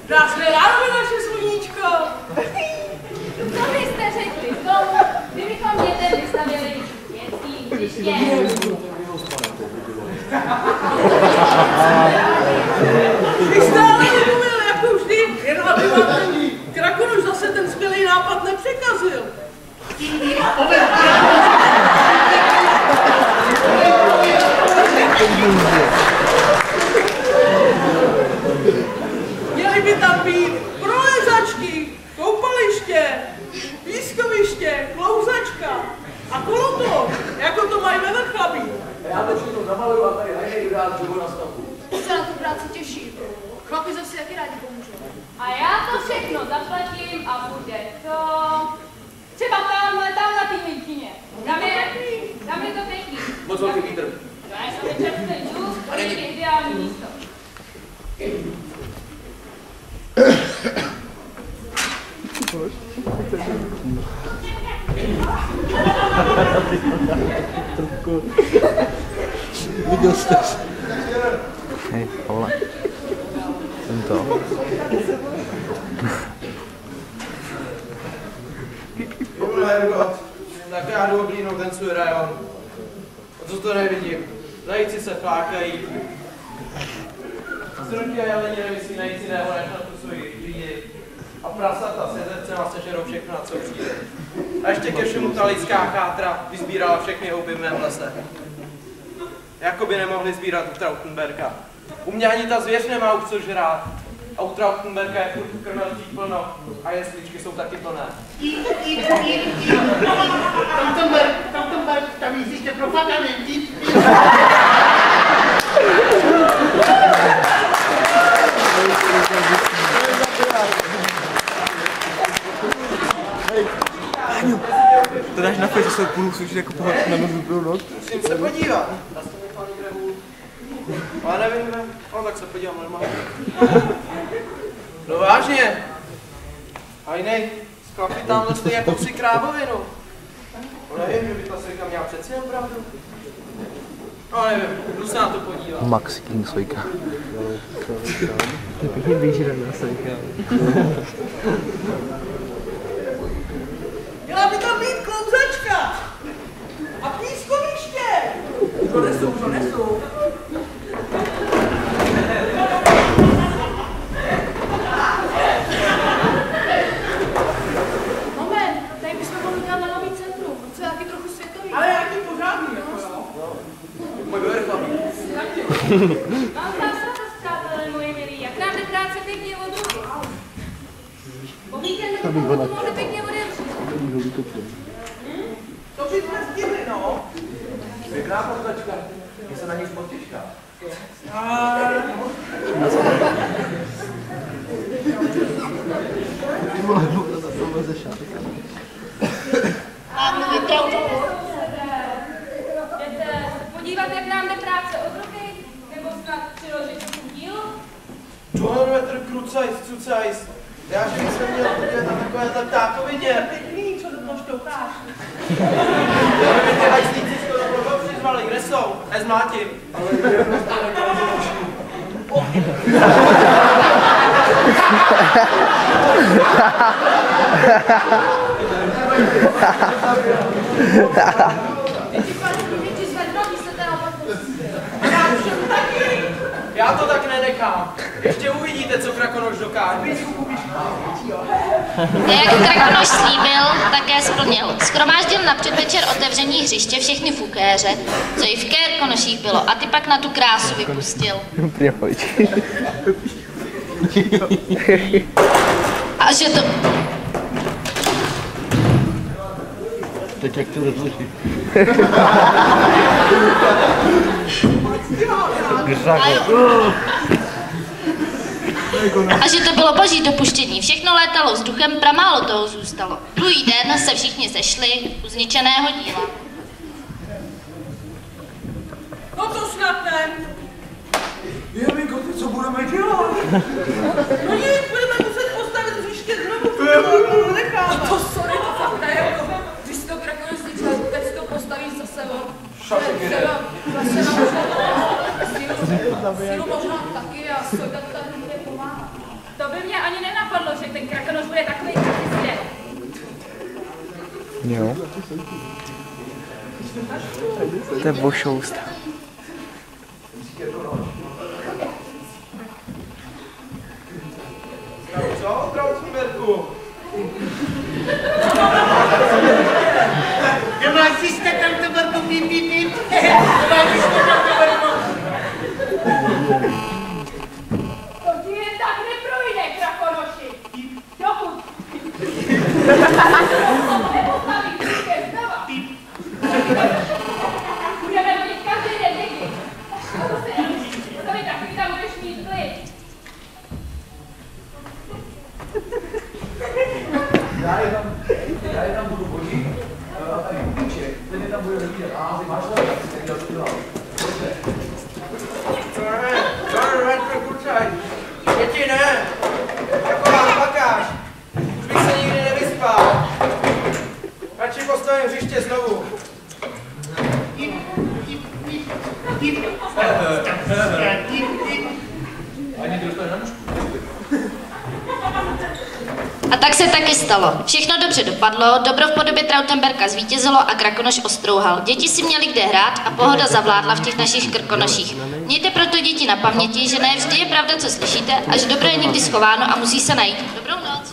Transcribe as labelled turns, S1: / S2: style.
S1: Krásné ráno, naše sluníčko!
S2: Co byste řekli tomu, kdybychom dětem vystavili dětský hřiště?
S1: Vy jste ale nemluvil, jako vždy, jen aby vám ten Krakonoš zase ten skvělý nápad nepřekazil. Měly by tam být prolezačky, koupaliště, pískoviště, klouzačka a kolotoč, jako to mají ve Vrchlabí.
S3: Já to všechno zamaluju a tady hajnej dát dřevo na stavbu.
S4: Už se na tu práci těším. Chlapi zase taky rádi pomůžou.
S2: A já to všechno zaplatím a bude to... Třeba tam na té linkině. Tam je to pěkný.
S3: Moc velký vítr.
S2: To je čerstvý čus, to je ideální místo.
S5: Viděl jste se? Hej, Pavle. Jsem to.
S6: Tak já jdu oblínout ten svůj rajon. A co to nevidím? Zajíci se flákají. Strunky a jeleni nemyslí na nic jiného než na tu svoji lidi. A prasata se zrcema sežerou všechno, na co přijde. A ještě ke všemu ta lidská chátra vyzbírala všechny houby v mém lese. Jakoby nemohli sbírat u Trautenberga. U mě ani ta zvěř nemá už co žrát. A u Trautenberga je furt krmelcí plno. A jesličky jsou taky plné.
S7: Trautenberg, tam jistě propadaný.
S5: To dáš na face, že se půl slyšet jako pohled na nozu pro noc?
S6: Musím se podívat. Ale nevím, no tak se podívám, ale no vážně. Hajnej, z chlapi tamhle stojí jakousi krávovinu. No nevím, že by ta sojka měla přeci jen pravdu. No nevím, jdu se na to podívat.
S5: Max King sojka.
S8: To je pěkně vyžraná sojka.
S1: Měla by tam být klouzačka a pískoviště. To nesou.
S4: Moment, tady bychom mohli dělat na nový centrum. Co je taky trochu světový.
S1: Ale jaký pořádný, jako jo.
S6: Pojď do Vrchlabí.
S2: Mám zásada, přátelé moji milí, jak nám jde práce pěkně od ruky. Po víkendu bychom to mohli pěkně odevřít.
S1: To by jsme stihli, no.
S6: Pěkná portačka. Je se na ní spotěžka.
S2: Jdete podívat, jak nám jde práce od ruky? Nebo snad přiložit ku dílu?
S6: Kilometr krucajs, cucajs. Já že jsem měl podívat na takovéhle ptákovidě.
S1: Pěkný, co do toho šťoukáš.
S6: Kdyby ty hajslíci skoro pro přizvali, kde jsou? Nezmlátím. Já to tak nenechám. Ještě uvidíte, co Krakonoš dokáže.
S9: Jak Krakonoš slíbil, také splnil. Shromáždil na předvečer otevření hřiště všechny fukéře, co i v Krkonoších bylo, a ty pak na tu krásu vypustil. A že to...
S5: Teď jak to rozloží.
S9: A že to bylo boží dopuštění. Všechno létalo vzduchem, pramálo toho zůstalo. Druhý den se všichni sešli u zničeného díla.
S1: No to snad ne.
S6: Jelinko, ty co budeme dělat?
S1: No nic, budeme muset postavit hřiště znovu, to necháme.
S4: To sorry, to fakt ne, jako, když si to Krakonoš zničil, tak si to postavíš zase,
S6: Šašek jde.
S4: Sílu možná taky a Sojda to tady mě pomáhá.
S2: To by mě ani nenapadlo, že ten Krakonoš bude takový krásný.
S8: Jo. To je vošoust.
S6: Co, Trautenbergu?
S7: Domácí jste tam to barku píp, píp, píp. Domácí jste tam to barku.
S2: To ti jen tak neprojde, Krakonoši. Dokud. Nepostaví ke znova. Budeme hodit každý den někdy. To mi takový tam budeš mít klid.
S3: Já je tam budu vodit, a tady Kubíček, ten je tam bude rozvíjet. A máš hlavě, tak já to dělám. Dobře.
S6: Čo, kurčaj. Děti ne. Taková bakáž. Už bych se nikdy nevyspal. Radši postavím hřiště znovu.
S7: Píp, píp, píp, píp.
S3: Ani dostane na mužku.
S9: A tak se taky stalo. Všechno dobře dopadlo, dobro v podobě Trautenberka zvítězilo a Krakonoš ostrouhal. Děti si měli kde hrát a pohoda zavládla v těch našich Krkonoších. Mějte proto děti na paměti, že ne vždy je pravda, co slyšíte, a že dobro je někdy schováno a musí se najít. Dobrou noc.